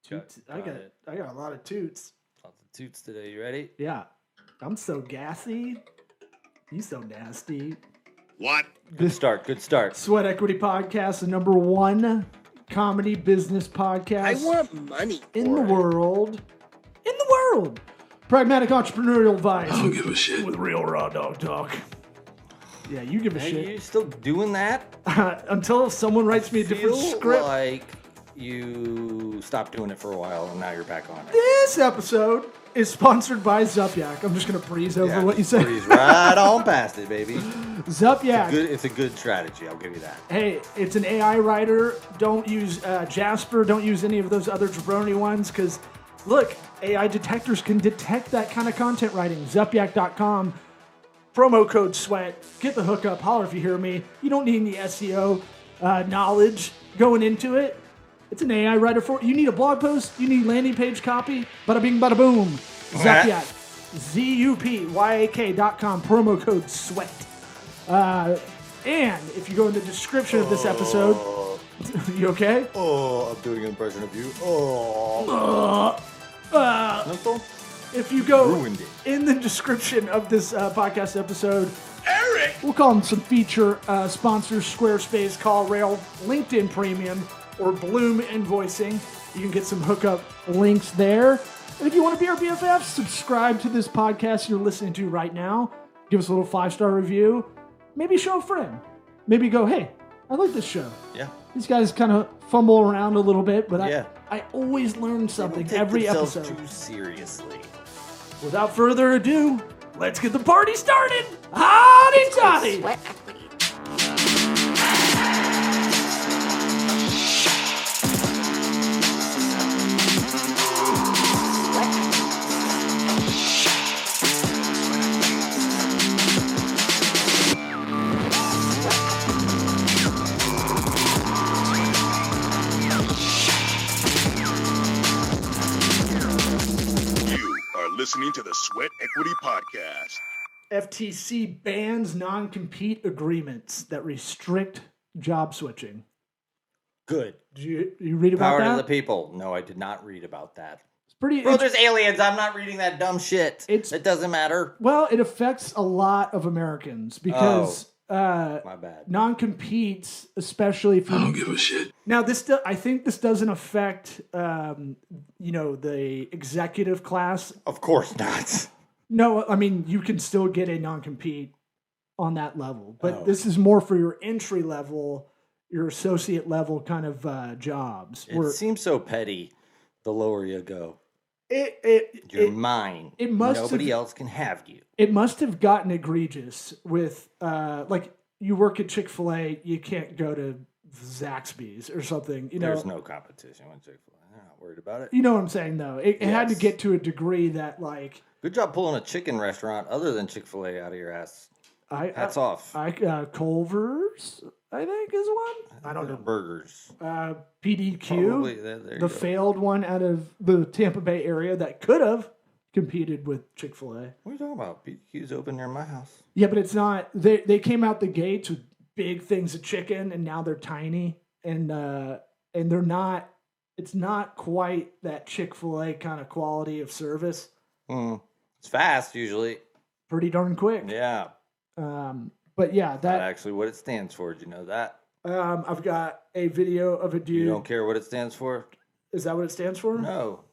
Toots. I got a lot of toots. Lots of toots today. You ready? Yeah. I'm so gassy. You so nasty. What? Good start. Good start. Sweat Equity Podcast, the number one comedy business podcast. I want money in the world. In the world. Pragmatic entrepreneurial advice. I don't give a shit. With real raw dog talk. Yeah, you give a Hey, shit. you still doing that? Until someone writes me a different script. Like you stopped doing it for a while and now you're back on it. This episode is sponsored by Zupyak. I'm just going to breeze over what you said. Breeze right on past it, baby. Zupyak. It's a good strategy. I'll give you that. Hey, it's an AI writer. Don't use Jasper. Don't use any of those other jabroni ones because, look, AI detectors can detect that kind of content writing. Zupyak.com. Promo code SWEAT. Get the hookup. Holler if you hear me. You don't need any SEO knowledge going into it. It's an AI writer for you. Need a blog post. You need landing page copy. Bada bing, bada boom. Zupyak. ZUPYAK.com. Promo code SWEAT. And if you go in the description of this episode, you okay? Oh, I'm doing an impression of you. If you go Ruined it. in the description of this podcast episode, Eric, we'll call them some feature sponsors: Squarespace, CallRail, LinkedIn Premium, or Bloom Invoicing. You can get some hookup links there. And if you want to be our BFF, subscribe to this podcast you're listening to right now. Give us a little 5-star review. Maybe show a friend. Maybe go, hey, I like this show. Yeah. These guys kind of fumble around a little bit, but Yeah. I always learn something They don't take every themselves episode. too seriously. Without further ado, let's get the party started. Howdy toddy. Sweat Equity. Listening to the Sweat Equity Podcast. FTC bans non-compete agreements that restrict job switching. Good. Did you read about Power that? to the people. No, I did not read about that. It's pretty. Bro, there's aliens. I'm not reading that dumb shit. It doesn't matter. Well, it affects a lot of Americans because My bad. non-competes, especially for. I don't give a shit. Now, I think this doesn't affect, the executive class. Of course not. No, I mean, you can still get a non-compete on that level. But Oh. this is more for your entry level, your associate level kind of jobs. It seems so petty the lower you go. You're mine. it must Nobody have- else can have you. It must have gotten egregious with, like, you work at Chick-fil-A, you can't go to Zaxby's or something. There's no competition with Chick-fil-A. They're not worried about it. You know what I'm saying, though. It had to Yes. get to a degree that, like... Good job pulling a chicken restaurant other than Chick-fil-A out of your ass. Hats off. Culver's, I think, is one. I don't know. Burgers. PDQ, Probably. There you the go. failed one out of the Tampa Bay area that could have competed with Chick-fil-A. What are you talking about? PDQ's open near my house. Yeah, but it's not. They came out the gates with big things of chicken, and now they're tiny, and they're not. It's not quite that Chick-fil-A kind of quality of service. It's fast usually. Pretty darn quick. Yeah. But yeah, That's that actually what it stands for. Do you know that? I've got a video of a dude. You don't care what it stands for? Is that what it stands for? No.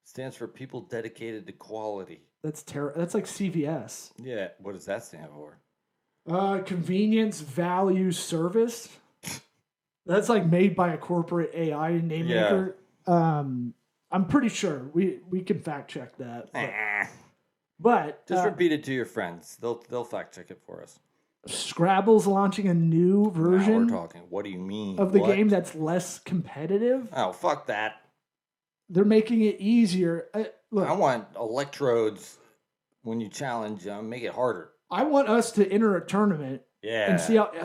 It stands for people dedicated to quality. That's terrible. That's like CVS. Yeah. What does that stand for? Convenience, value, service. That's like made by a corporate AI name maker. I'm pretty sure we can fact check that. But Just repeat it to your friends. They'll fact check it for us. Scrabble's launching a new Now version we're talking. What do you mean? of the What? game that's less competitive. Oh, fuck that. They're making it easier. Look, I want electrodes when you challenge them. Make it harder. I want us to enter a tournament Yeah. and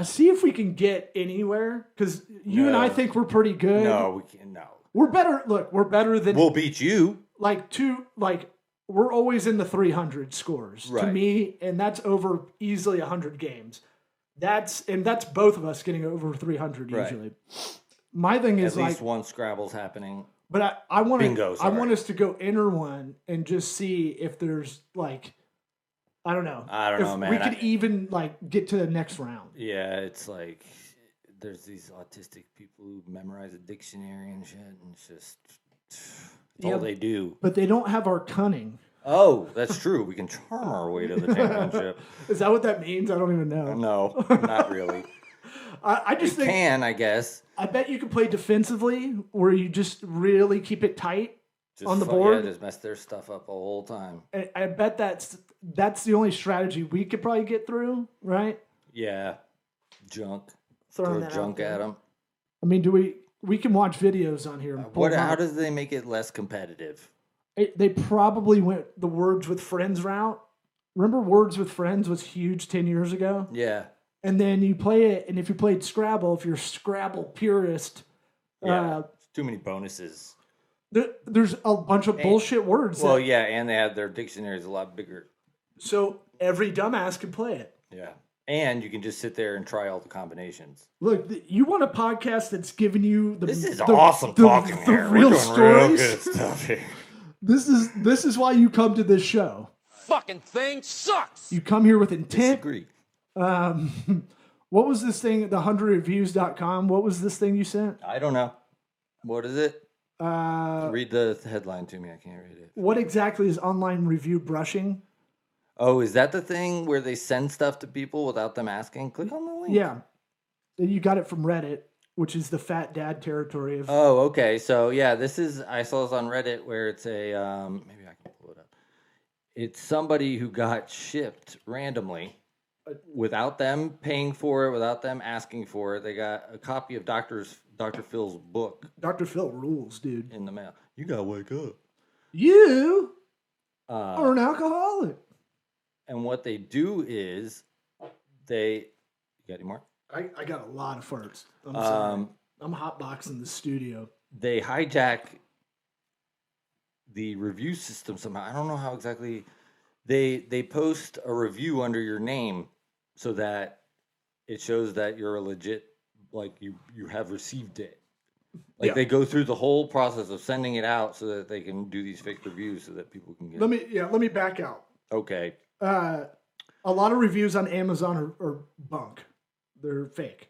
see if we can get anywhere. Because you and I No. think we're pretty good. No, we can't. No. We're better. Look, we're better than We'll beat you. we're always in the 300 scores to Right. me, and that's over easily 100 games. That's both of us getting over 300 Right. usually. My thing is At least like one Scrabble's happening. But I want Bingo, to. I want us to go enter one and just see if there's like, I don't know. I don't know, man. We could even like get to the next round. Yeah, it's like there's these autistic people who memorize a dictionary and shit, and it's just all they do. But they don't have our cunning. Oh, that's true. We can charm our way to the championship. Is that what that means? I don't even know. No, not really. I just think I guess. I bet you can play defensively where you just really keep it tight on the board. Yeah, just mess their stuff up the whole time. I bet that's the only strategy we could probably get through, right? Yeah, junk. Throw junk at them. I mean, we can watch videos on here. How does they make it less competitive? They probably went the Words with Friends route. Remember Words with Friends was huge 10 years ago? Yeah. And then you play it, and if you played Scrabble, if you're a Scrabble purist, too many bonuses. There's a bunch of bullshit words. Well, yeah, and they have their dictionaries a lot bigger. So every dumbass can play it. Yeah. And you can just sit there and try all the combinations. Look, you want a podcast that's giving you This is awesome talking here. Real We're doing stories. real good stuff here. This is why you come to this show. Fucking thing sucks. You come here with intent. Disagree. What was this thing? The 100reviews.com. What was this thing you sent? I don't know. What is it? Read the headline to me. I can't read it. What exactly is online review brushing? Oh, is that the thing where they send stuff to people without them asking? Click on the link. Yeah. You got it from Reddit, which is the fat dad territory of. Oh, okay. So yeah, I saw this on Reddit where it's a maybe I can pull it up. It's somebody who got shipped randomly without them paying for it, without them asking for it. They got a copy of Dr. Phil's book. Dr. Phil rules, dude. In the mail. You gotta wake up. You are an alcoholic. And what they do is you got any more? I got a lot of farts. I'm sorry. I'm hotboxing the studio. They hijack the review system somehow. I don't know how exactly. They post a review under your name so that it shows that you're a legit, like you have received it. Like they go through the whole process of sending it out so that they can do these fake reviews so that people can get. Let me back out. Okay. A lot of reviews on Amazon are bunk. They're fake.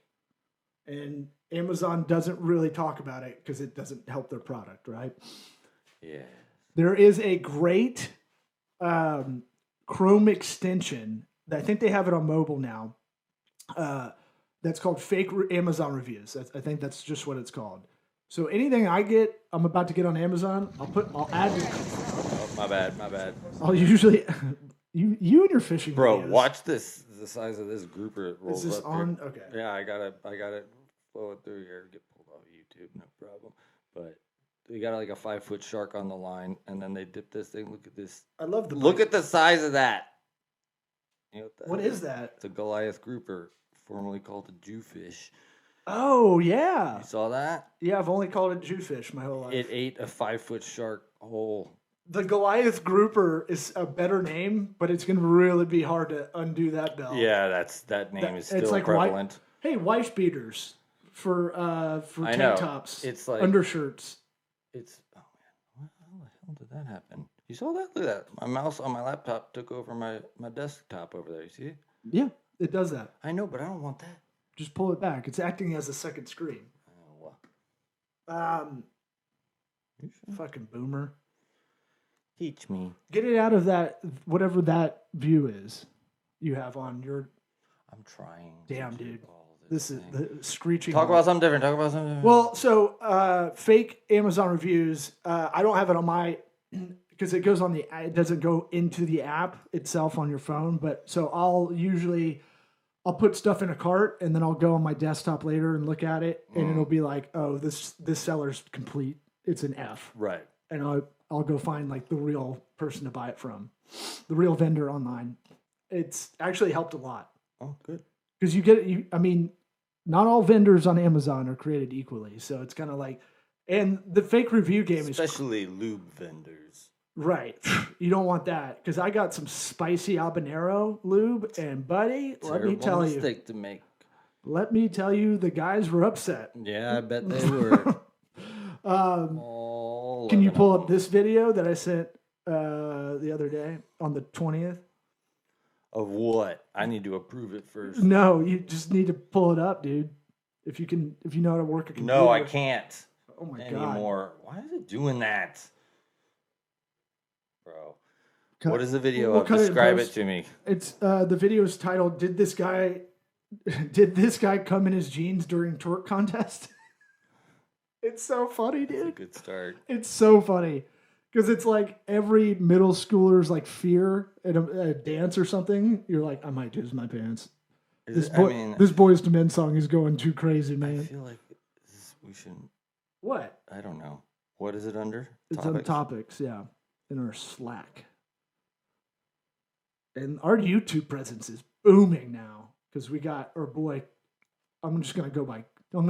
And Amazon doesn't really talk about it because it doesn't help their product, right? Yeah. There is a great Chrome extension. I think they have it on mobile now. That's called fake Amazon reviews. I think that's just what it's called. So anything I'm about to get on Amazon, I'll add. Oh, my bad. I'll usually. You and your fishing bro videos. Watch this, the size of this grouper. Is this on here. Okay, yeah, I got it flow it through here, get pulled off YouTube, no problem. But they got like a 5-foot shark on the line, and then they dip this thing. Look at this. I love look at the size of that. You know what is that? It's a Goliath grouper, formerly called a Jewfish. Oh yeah, you saw that? Yeah, I've only called it Jewfish my whole life. It ate a 5-foot shark whole. The Goliath grouper is a better name, but it's going to really be hard to undo that bell. Yeah, that name is still like prevalent. Wife beaters for tank tops. It's like undershirts. It's oh man, how the hell did that happen? You saw that? Look at that. My mouse on my laptop took over my desktop over there. You see it? Yeah, it does that. I know, but I don't want that. Just pull it back. It's acting as a second screen. Fucking boomer. Teach me. Get it out of that, whatever that view is you have on your. I'm trying. Damn, dude. This is the screeching. Talk about something different. Well, so fake Amazon reviews. I don't have it on my because it goes on the. It doesn't go into the app itself on your phone. But so I'll put stuff in a cart and then I'll go on my desktop later and look at it and it'll be like, oh, this seller's complete. It's an F. Right. And I'll go find like the real person to buy it from, the real vendor online. It's actually helped a lot. Oh, good. Because not all vendors on Amazon are created equally. So it's kind of like, and the fake review game especially lube vendors. Right. You don't want that because I got some spicy habanero lube and buddy, let me tell you. Mistake to make. Let me tell you, the guys were upset. Yeah, I bet they were. 11 Can you pull of up them. this video that I sent the other day on the 20th? Of what? I need to approve it first. No, you just need to pull it up, dude. If you know how to work a computer. No, I can't. Oh my god. Anymore. Why is it doing that? Bro. Cut- What is the video we'll of? cut it in Describe it post. to me. It's the video is titled "Did this guy come in his jeans during twerk contest?" It's so funny, That's a dude. good start. It's so funny because it's like every middle schooler's like fear at a dance or something. You're like, I might jizz my pants. This Boys to Men song is going too crazy, I man. feel like we shouldn't. What? I don't know. What is it under? It's on topics, yeah, in our Slack. And our YouTube presence is booming now because we got our boy. I'm just gonna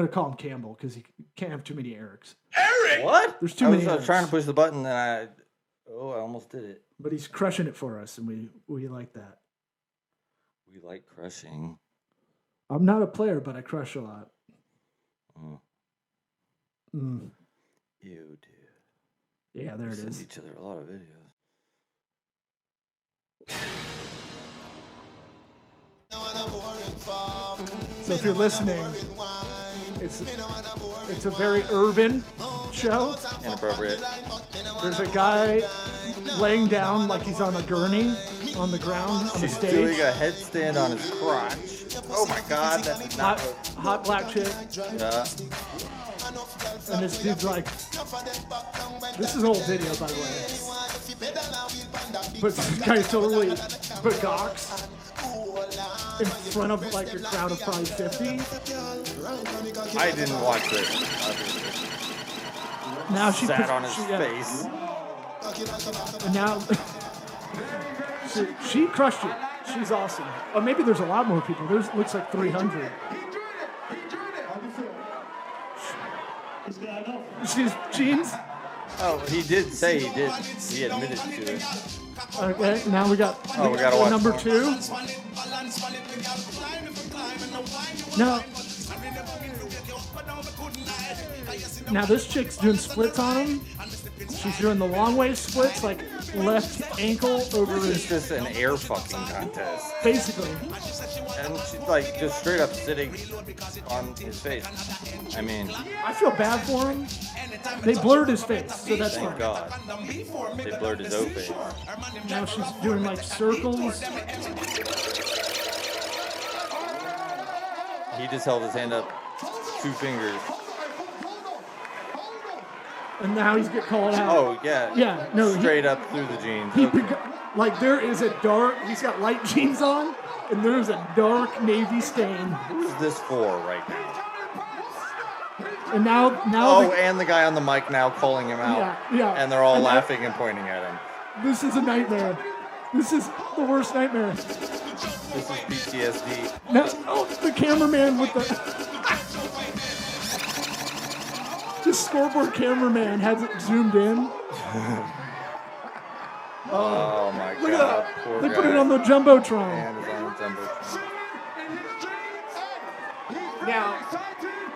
call him Campbell because he can't have too many Erics. Eric. What? There's too many. I was trying to push the button, and I almost did it. But he's crushing it for us, and we like that. We like crushing. I'm not a player, but I crush a lot. Ew, dude. Yeah, there We it send is. each other a lot of videos. So if you're listening, it's a very urban show. Inappropriate. There's a guy laying down like he's on a gurney on the ground on the She's stage. doing a headstand on his crotch. Oh my god, that did not look. Hot black chick. Yeah. And this dude's like, this is an old video, by the way. But this guy totally begocks in front of like a crowd of probably 50. I didn't watch it. Now she Sat on his yeah. face. And now she crushed it. She's awesome. Oh, maybe there's a lot more people. There's looks like 300. She's jeans. Oh, he did say he did. He admitted to it. Okay, now we got gotta watch number more. 2. Now this chick's doing splits on him. She's doing the long way splits, like left ankle over It's his, just an air fucking contest. basically. And she's like just straight up sitting on his face. I mean, I feel bad for him. They blurred his face, so that's thank fine. God. They blurred his O face. Now she's doing like circles. He just held his hand up 2 fingers. And now he's getting called out. Oh, yeah. Yeah, no, Straight up through the jeans. He Okay. like there is a dark. He's got light jeans on, and there's a dark navy stain. Who's this for right now? And now. Oh, and the guy on the mic now calling him out. Yeah. And they're all And laughing and pointing at him. This is a nightmare. This is the worst nightmare. This is PTSD. No, oh, the cameraman with the. The scoreboard cameraman has it zoomed in. Oh my Look God. at that. Poor They guy. put it on the Jumbotron. And it's on the Jumbotron. Now,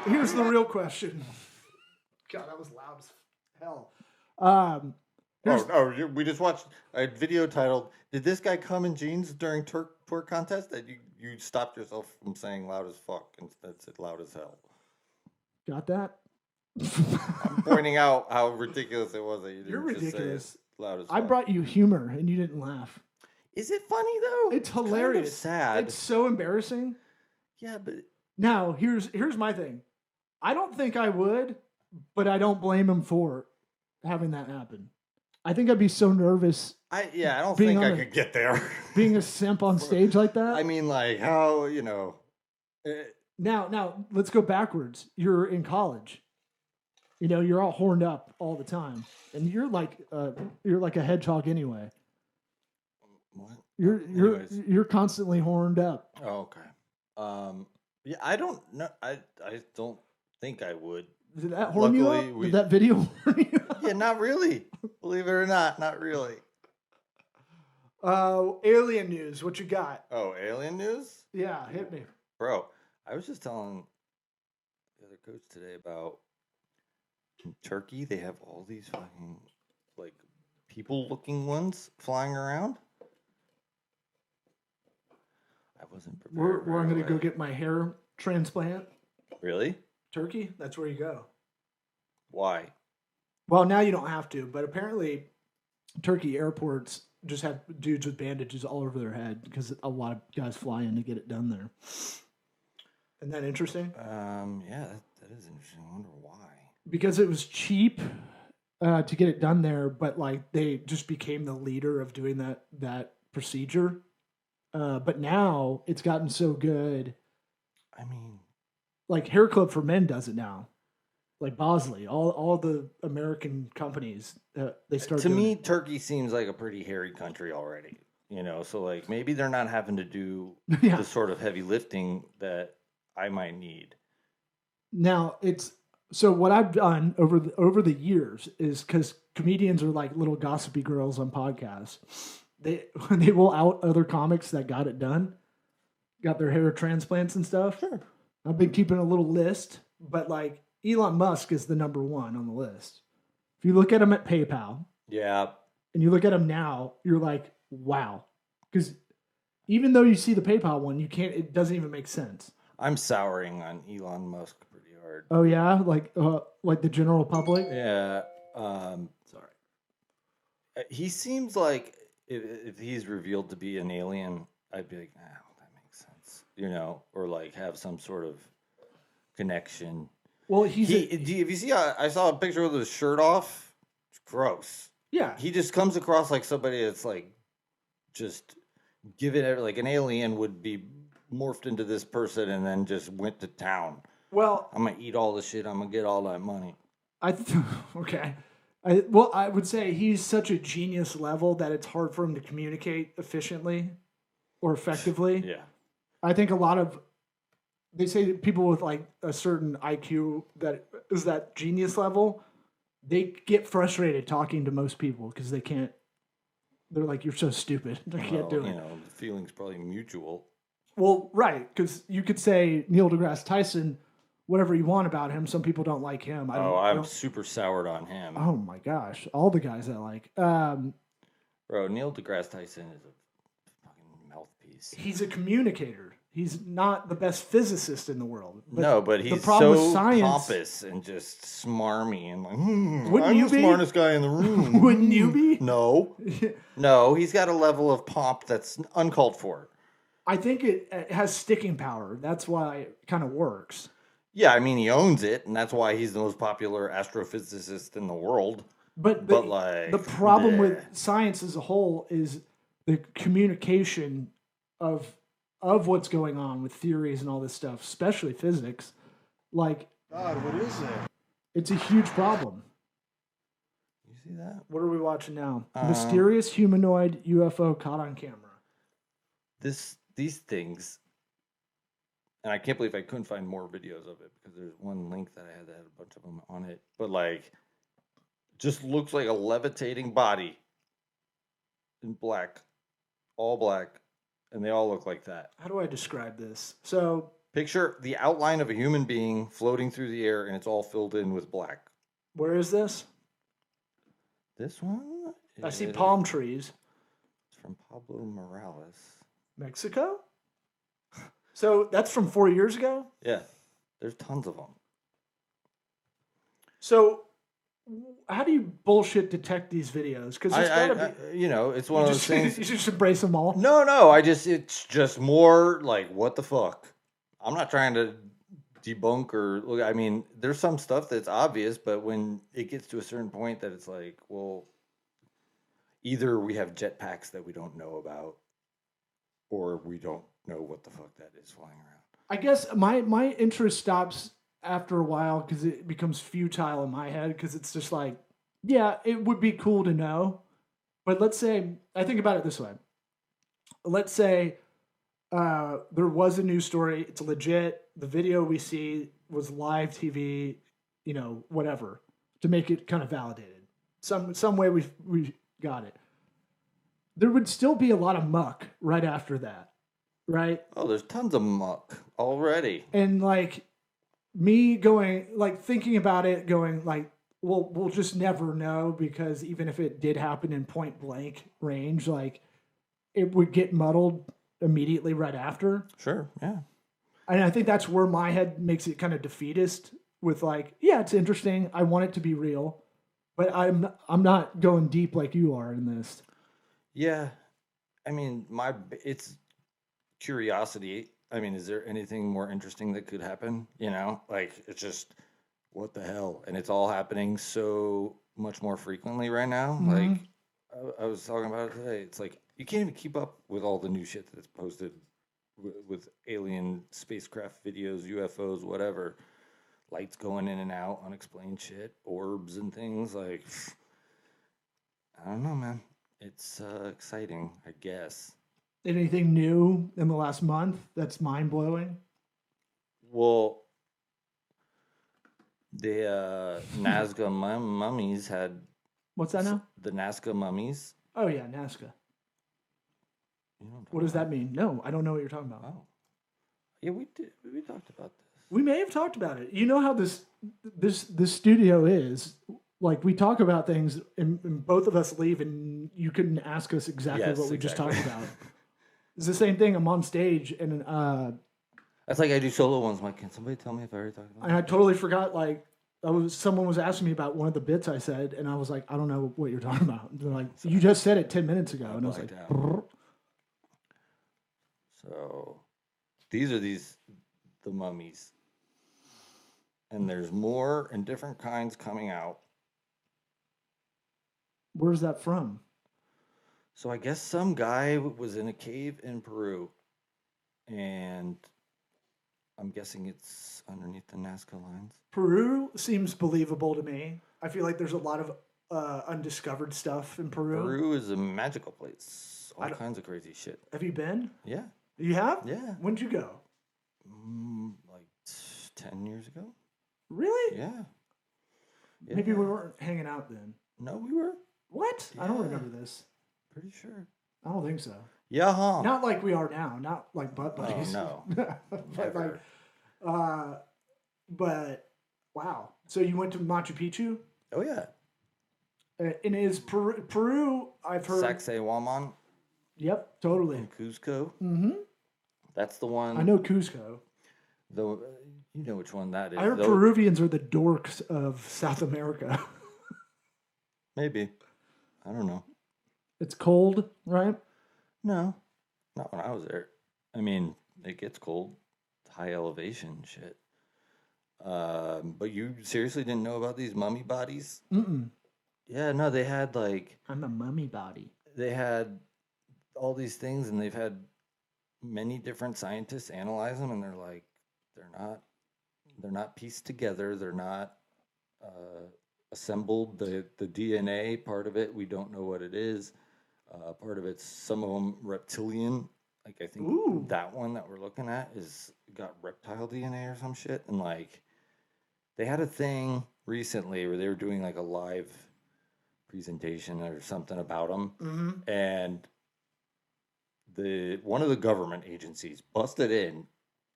here's the real question. God, that was loud as hell. We just watched a video titled, "Did this guy come in jeans during twerk contest?" That you stopped yourself from saying loud as fuck and instead said loud as hell. Got that? I'm pointing out how ridiculous it was that you didn't You're just ridiculous. say it loud as I fuck. brought you humor and you didn't laugh. Is it funny though? It's hilarious. Kind of sad. It's so embarrassing. Yeah, but Now, here's my thing. I don't think I would, but I don't blame him for having that happen. I think I'd be so nervous I don't being think on I a- could get there. being a simp on stage like that. I mean, like how Now, let's go backwards. You're in college. You know, you're all horned up all the time, and you're like a hedgehog anyway. what? You're constantly horned up. Oh, okay. Yeah, I don't know. I don't think I would. Did that horn you Luckily, up? we- Did that video horn you up? Yeah, not really. Believe it or not really. Alien news. What you got? Oh, alien news? Yeah, hit me. Bro, I was just telling the other coach today about In Turkey, they have all these fucking, like, people-looking ones flying around. I wasn't prepared. Where I'm going to go get my hair transplant. Really? Turkey? That's where you go. Why? Well, now you don't have to, but apparently Turkey airports just have dudes with bandages all over their head because a lot of guys fly in to get it done there. Isn't that interesting? Yeah, that is interesting. I wonder why. Because it was cheap to get it done there, but like they just became the leader of doing that procedure. But now it's gotten so good. I mean, like Hair Club for Men does it now. Like Bosley, all the American companies, they start. To me, it. Turkey seems like a pretty hairy country already. You know, so like maybe they're not having to do Yeah. the sort of heavy lifting that I might need. Now it's so what I've done over the years is because comedians are like little gossipy girls on podcasts. They will out other comics that got it done, got their hair transplants and stuff. Sure. I've been keeping a little list, but like Elon Musk is the number one on the list. If you look at him at PayPal, Yeah. and you look at him now, you're like, wow. Because even though you see the PayPal one, you can't. It doesn't even make sense. I'm souring on Elon Musk pretty hard. Oh yeah, like the general public. Yeah. Sorry. He seems like if he's revealed to be an alien, I'd be like, that makes sense. You know, or like have some sort of connection. Well, If you see, I saw a picture with his shirt off. It's gross. Yeah. He just comes across like somebody that's like, just give it like an alien would be morphed into this person and then just went to town. Well, I'm gonna eat all the shit. I'm gonna get all that money. Okay. I would say he's such a genius level that it's hard for him to communicate efficiently or effectively. Yeah. I think they say that people with like a certain IQ that is that genius level, they get frustrated talking to most people because they can't. They're like, you're so stupid. I can't do it. You know, the feeling's probably mutual. Well, right, because you could say Neil deGrasse Tyson, whatever you want about him. Some people don't like him. I'm super soured on him. Oh my gosh, all the guys I like. Bro, Neil deGrasse Tyson is a fucking mouthpiece. He's a communicator. He's not the best physicist in the world. But he's so pompous and just smarmy and like, I'm the smartest guy in the room. Wouldn't you be? No. No, he's got a level of pomp that's uncalled for. I think it has sticking power. That's why it kind of works. Yeah, I mean, he owns it, and that's why he's the most popular astrophysicist in the world. But like, the problem with science as a whole is the communication of what's going on with theories and all this stuff, especially physics. Like, God, what is it? It's a huge problem. You see that? What are we watching now? Mysterious humanoid UFO caught on camera. These things, and I can't believe I couldn't find more videos of it because there's one link that I had that had a bunch of them on it. But like, just looks like a levitating body in black, all black. And they all look like that. How do I describe this? So picture the outline of a human being floating through the air, and it's all filled in with black. Where is this? This one? I see palm trees. It's from Pablo Morales. Mexico? So that's from 4 years ago? Yeah. There's tons of them. So how do you bullshit detect these videos? Because it's gotta be, you know, it's one of those things. You just embrace them all. No. It's just more like, what the fuck? I'm not trying to debunk or look. I mean, there's some stuff that's obvious, but when it gets to a certain point, that it's like, well, either we have jetpacks that we don't know about, or we don't know what the fuck that is flying around. I guess my interest stops after a while because it becomes futile in my head because it's just like, yeah, it would be cool to know. But let's say, I think about it this way. Let's say there was a news story. It's legit. The video we see was live TV, you know, whatever, to make it kind of validated. Some way we got it. There would still be a lot of muck right after that, right? Oh, there's tons of muck already. And like, me going, like, thinking about it, going, like, we'll just never know, because even if it did happen in point blank range, like it would get muddled immediately right after. Sure, yeah. And I think that's where my head makes it kind of defeatist with like, yeah, it's interesting. I want it to be real, but I'm not going deep like you are in this. Yeah. I mean, it's curiosity. I mean, is there anything more interesting that could happen? You know, like it's just what the hell, and it's all happening so much more frequently right now. Like I was talking about it today. It's like you can't even keep up with all the new shit that's posted with alien spacecraft videos, UFOs, whatever, lights going in and out, unexplained shit, orbs and things. Like I don't know, man. It's exciting, I guess. Anything new in the last month that's mind blowing? Well, the Nazca mummies had. What's that now? The Nazca mummies. Oh yeah, Nazca. What does that mean? No, I don't know what you're talking about. Oh, yeah, we did. We talked about this. We may have talked about it. You know how this studio is. Like we talk about things, and both of us leave, and you couldn't ask us exactly what we just talked about. It's the same thing. I'm on stage, and that's like I do solo ones. Like, can somebody tell me if I already talked about it? And I totally forgot. Like, someone was asking me about one of the bits I said, and I was like, I don't know what you're talking about. And they're like, you just said it 10 minutes ago, and I was like, so these are the mummies, and there's more and different kinds coming out. Where's that from? So I guess some guy was in a cave in Peru, and I'm guessing it's underneath the Nazca lines. Peru seems believable to me. I feel like there's a lot of undiscovered stuff in Peru. Peru is a magical place. All kinds of crazy shit. Have you been? Yeah. You have? Yeah. When'd you go? Like 10 years ago. Really? Yeah. Maybe we weren't hanging out then. No, we were. What? Yeah. I don't remember this. Pretty sure. I don't think so. Yeah, huh? Not like we are now. Not like butt buddies. Oh, no. But wow. So you went to Machu Picchu? Oh yeah. And is Peru? I've heard. Sacsayhuaman. Yep, totally. In Cusco. Mm-hmm. That's the one. I know Cusco. You know which one that is. I heard Peruvians are the dorks of South America. Maybe. I don't know. It's cold, right? No, not when I was there. I mean, it gets cold. High elevation shit. But you seriously didn't know about these mummy bodies? Mm-mm. Yeah, no, they had like... I'm a mummy body. They had all these things, and they've had many different scientists analyze them, and they're like, they're not pieced together. They're not assembled. The DNA part of it, we don't know what it is. Part of it's some of them reptilian. Like I think that one that we're looking at got reptile DNA or some shit. And like they had a thing recently where they were doing like a live presentation or something about them, and one of the government agencies busted in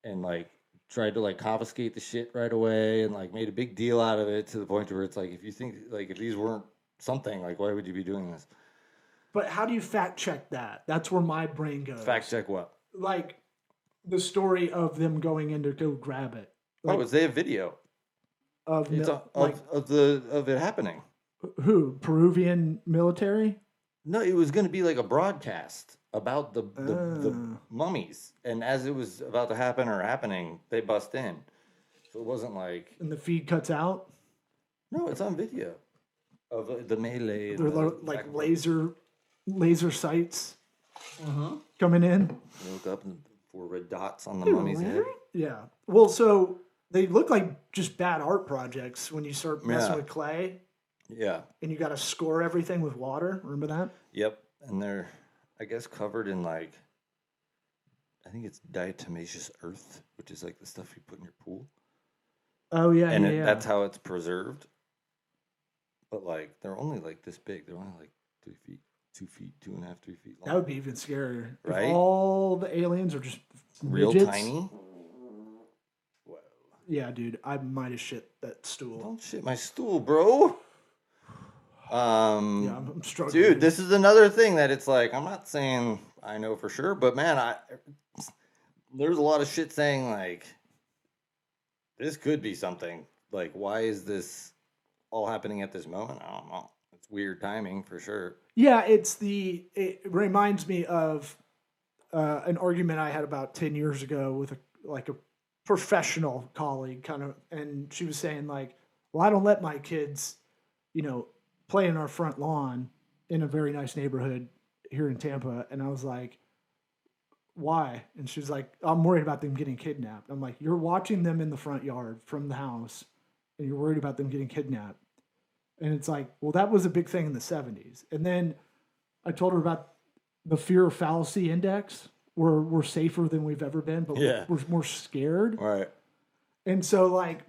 and like tried to like confiscate the shit right away, and like made a big deal out of it to the point where it's like, if you think like if these weren't something, like why would you be doing this? But how do you fact check that? That's where my brain goes. Fact check what? Like the story of them going in to go grab it. Like, they have video of it happening. Who? Peruvian military? No, it was going to be like a broadcast about the mummies, and as it was about to happen or happening, they bust in. So it wasn't like... And the feed cuts out? No, it's on video of the melee. They're like laser sights coming in. You look up and 4 red dots on the mummy's head. Yeah. Well, so they look like just bad art projects when you start messing with clay. Yeah. And you got to score everything with water. Remember that? Yep. And they're, I guess, covered in like, I think it's diatomaceous earth, which is like the stuff you put in your pool. Oh, yeah. And that's how it's preserved. But like, they're only like this big. They're only like 3 feet, 2 feet, 2.5, 3 feet long. That would be even scarier. Right? If all the aliens are just real midgets. tiny. Well, Yeah, dude, I might have shit that stool. Don't shit my stool, bro. Yeah, I'm struggling. Dude, this is another thing that it's like, I'm not saying I know for sure, but man, there's a lot of shit saying like, this could be something. Like, why is this all happening at this moment? I don't know. It's weird timing for sure. Yeah, it reminds me of an argument I had about 10 years ago with a professional colleague kind of, and she was saying like, well, I don't let my kids, play in our front lawn in a very nice neighborhood here in Tampa. And I was like, why? And she's like, I'm worried about them getting kidnapped. I'm like, you're watching them in the front yard from the house and you're worried about them getting kidnapped. And it's like, well, that was a big thing in the 70s. And then I told her about the fear of fallacy index, where we're safer than we've ever been, but we're more scared. Right. And so, like,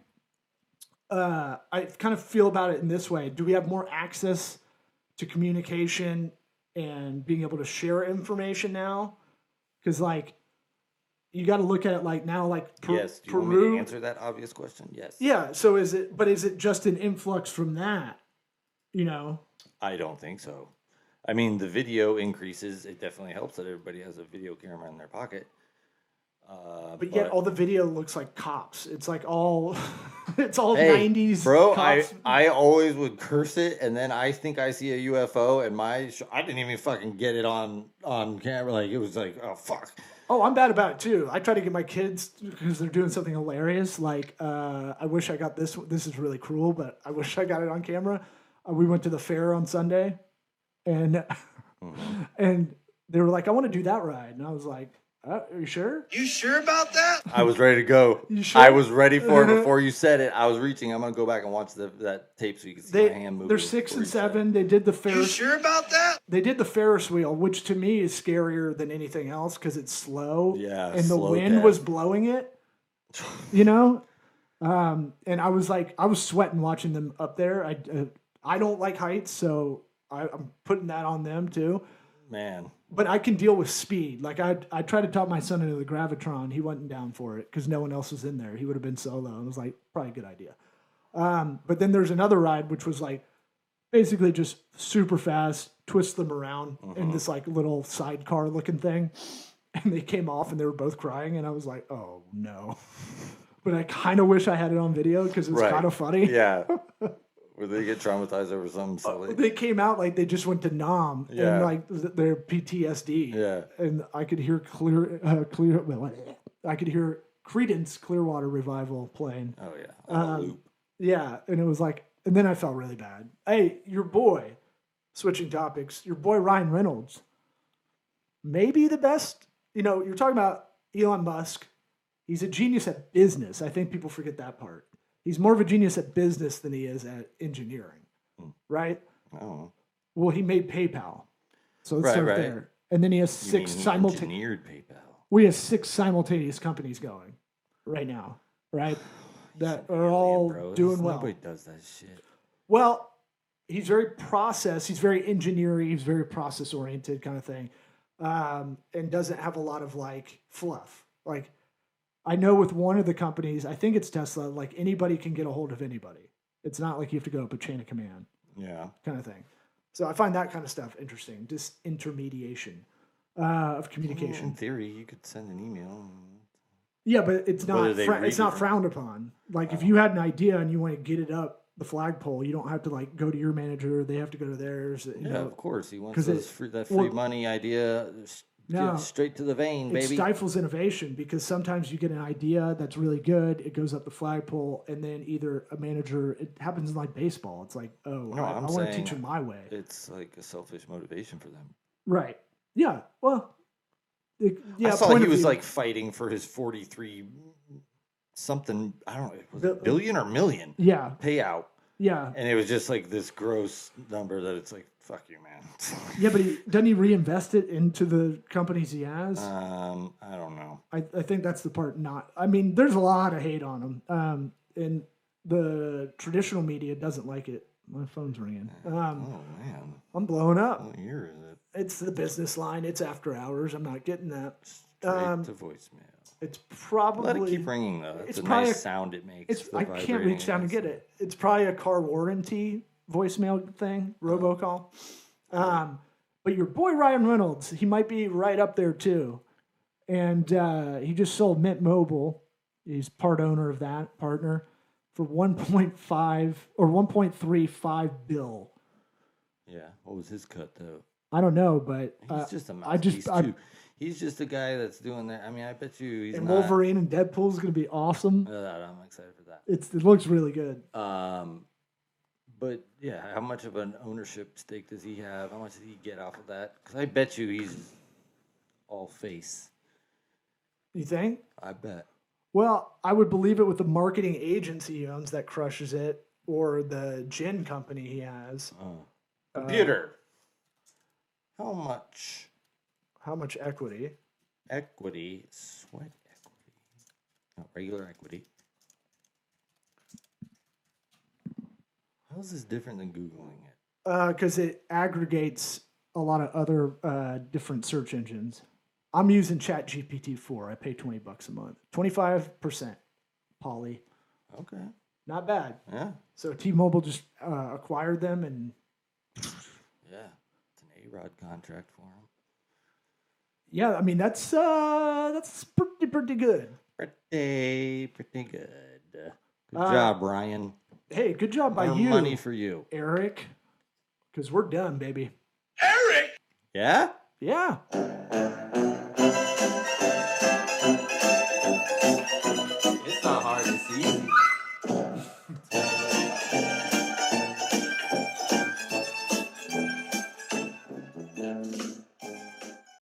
I kind of feel about it in this way. Do we have more access to communication and being able to share information now? Because, like, you got to look at it like now, like yes. Do you want me to answer that obvious question? Yes. Yeah. So is it just an influx from that? I don't think so. I mean, the video increases. It definitely helps that everybody has a video camera in their pocket. But yet all the video looks like cops. It's like it's all hey, 90s. Bro, cops. I always would curse it, and then I think I see a UFO, and I didn't even fucking get it on camera. Like, it was like, oh, fuck. Oh, I'm bad about it, too. I try to get my kids, because they're doing something hilarious. Like, I wish I got this. This is really cruel, but I wish I got it on camera. We went to the fair on Sunday, and and they were like, I want to do that ride. And I was like, are you sure? You sure about that? I was ready to go. You sure? I was ready for it before you said it. I was reaching. I'm going to go back and watch that tape so you can see my hand moving. They're 6 and 7. They did the Ferris. You sure about that? They did the Ferris wheel, which to me is scarier than anything else because it's slow. Yeah, and the wind death. was blowing it. And I was like, I was sweating watching them up there. I don't like heights, so I'm putting that on them too. Man. But I can deal with speed. Like I tried to talk my son into the Gravitron. He wasn't down for it because no one else was in there. He would have been solo. And I was like, probably a good idea. But then there's another ride, which was like basically just super fast, twist them around in this like little sidecar looking thing. And they came off and they were both crying. And I was like, oh no. But I kind of wish I had it on video because it's kind of funny. Yeah. Where they get traumatized over something silly. They came out like they just went to Nam and like their PTSD. Yeah. And I could hear I could hear Creedence Clearwater Revival playing. Oh yeah. On a loop. Yeah, and it was like, and then I felt really bad. Hey, your boy, switching topics, your boy Ryan Reynolds, maybe the best. You're talking about Elon Musk. He's a genius at business. I think people forget that part. He's more of a genius at business than he is at engineering, right? Oh. Well, he made PayPal, so let's start there. And then he has six engineered PayPal. We have 6 simultaneous companies going right now, right? That are all doing well. Nobody does that shit. Well, he's very he's very engineering, he's very process oriented kind of thing, and doesn't have a lot of like fluff. Like, I know with one of the companies, I think it's Tesla, like anybody can get a hold of anybody. It's not like you have to go up a chain of command. Yeah. Kind of thing. So I find that kind of stuff interesting. Disintermediation of communication. Well, in theory, you could send an email. Yeah, but it's not frowned upon. Like if you had an idea and you want to get it up the flagpole, you don't have to like go to your manager. They have to go to theirs. Of course. He wants that free money idea. Straight to the vein, baby. It stifles innovation because sometimes you get an idea that's really good, it goes up the flagpole, and then either a manager, it happens in like baseball. It's like, I want to teach them my way. It's like a selfish motivation for them. Right. Yeah. Well, I saw he was like fighting for his 43 something, I don't know, was it billion or million? Yeah. Payout. Yeah. And it was just like this gross number that it's like, fuck you, man. Yeah, but doesn't he reinvest it into the companies he has? I don't know. I think that's the part there's a lot of hate on him. And the traditional media doesn't like it. My phone's ringing. Oh, man. I'm blowing up. What year is it? It's the business line. It's after hours. I'm not getting that. Straight to voicemail. It's probably. Let it keep ringing though. It's a probably nice sound it makes. I can't reach down and get it. It's probably a car warranty voicemail thing, robocall. But your boy Ryan Reynolds, he might be right up there too. And he just sold Mint Mobile. He's part owner of that, partner, for 1.5 or 1.35 bill. Yeah. What was his cut though? I don't know, but He's just a mouthpiece too. He's just a guy that's doing that. I mean, I bet you he's not. Wolverine and Deadpool is going to be awesome. I'm excited for that. It looks really good. But yeah, how much of an ownership stake does he have? How much does he get off of that? Because I bet you he's all face. You think? I bet. Well, I would believe it with the marketing agency he owns that crushes it, or the gin company he has. Computer. How much? How much equity? Equity, sweat equity, not regular equity. How is this different than Googling it? Because it aggregates a lot of other different search engines. I'm using ChatGPT 4. I pay $20 a month. 25% poly. Okay. Not bad. Yeah. So T-Mobile just acquired them, and yeah, it's an A-Rod contract for him. Yeah, I mean that's pretty good. Pretty good. Good job, Ryan. Hey, good job by you. Money for you, Eric. Because we're done, baby. Eric! Yeah. Yeah.